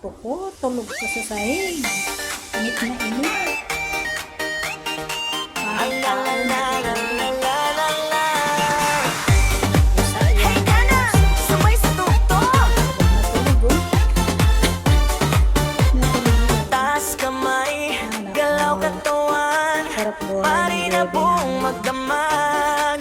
kwarto ko. Tulog ko sa sahig. Init na init. Parang tao na pari na pong magdamag.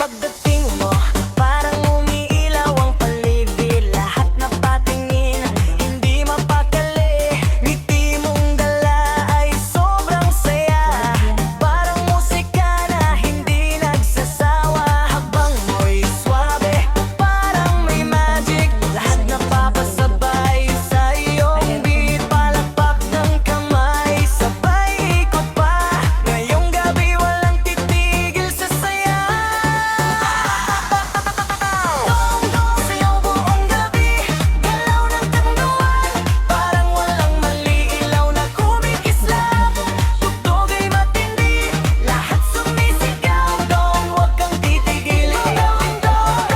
Pagdating mo, parang umiilaw ang paligid. Lahat na patingin, hindi mapakali. Ngiti mong dala ay sobrang saya. Parang musika na hindi nagsasawa. Habang mo'y swabe, parang may magic. Lahat na papasabay sa iyong beat. Palakpak ng kamay, sabay ikot pa. Ngayong gabi walang titigil sa saya. Dong-dong sayaw buong gabi, galaw ng tanduan. Parang walang mali, ilaw na kumikislap. Tugtog ay matindi, lahat sumisigaw. Dong, huwag kang titigil, gawin dong.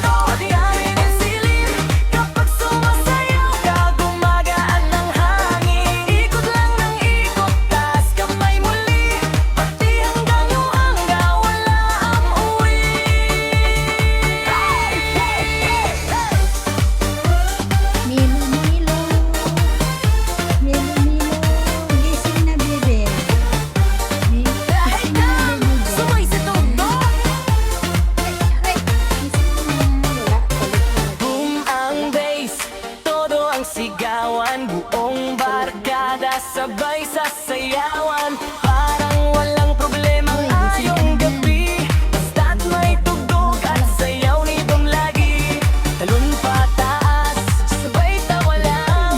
Pagyarin ang silim, kapag sumasayaw ka, gumagaan ng hangin. Ikot lang ng ikot, taas kamay muli. Pati hanggang yung hangga, wala ang uwi. Milo, Milo. Milo, Milo. Gising na, bebe. Gising na, bebe. Sumay sa tugtog. Ay, gising na. Wala. Boom ang bass, todo ang sigawan. Buong barkada sabay sasayawan. Parang walang problema ngayong gabi. Basta't may tugtog at sayaw nitong lagi. Talon pataas, sabay tawa lang.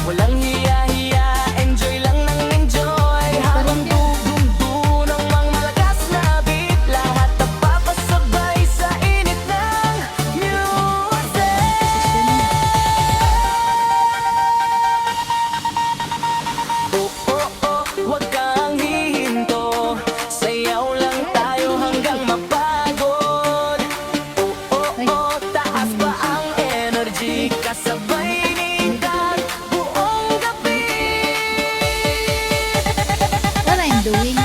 Walang hiya-hiya, enjoy lang ng enjoy. Habang dugong ng mga malakas na beat. Lahat napapasabay sa init ng music. Huwag kang hihinto. Sayaw lang tayo hanggang mapagod. Taas pa ang energy. Kasabay nitag buong gabi. What I'm doing?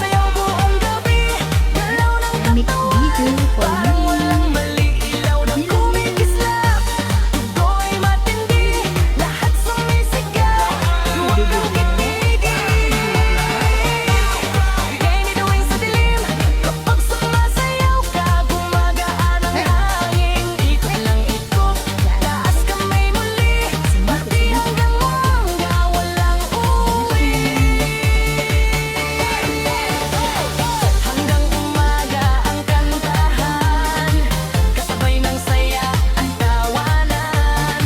Sayaw buong gabi. Galaw ng I make video for parang you. walang mali. Ilaw na kumikislap. Tugtoy matindi. Lahat sumisigaw. Huwag kang titigil. Bigay ni Dwayne sa dilim. Kapag sumasayaw ka, gumagaan ang hangin. Ikot lang ikot, taas kamay muli. Pati hanggang hangga, walang uwi. Hanggang umaga ang kantahan, kasabay ng saya at tawanan.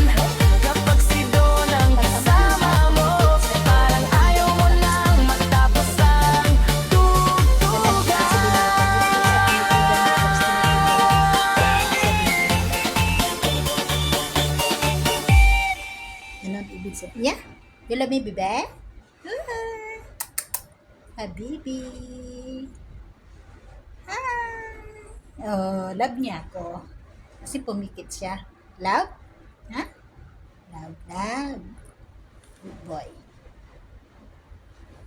Kapag si Don ang kasama mo, parang ayaw mo nang matapos ang tugtugan. Ano ang ibig sabihin? Yeah? You love me, bebe? Habibi. Hi. Oh, love niya ako. Kasi pumikit siya. Love? Ha? Love, love. Good boy.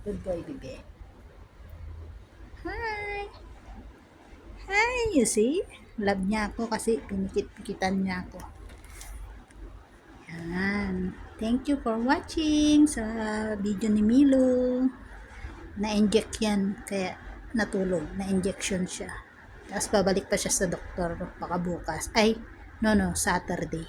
Good boy, bebe. Hi. Hi, you see? Love niya ako kasi pinikit-pikitan niya ako. Yan. Thank you for watching sa video ni Milo. Na-inject yan. Kaya natulog. Na-injection siya. Tapos babalik pa siya sa doktor. Baka bukas. Ay, no, Saturday.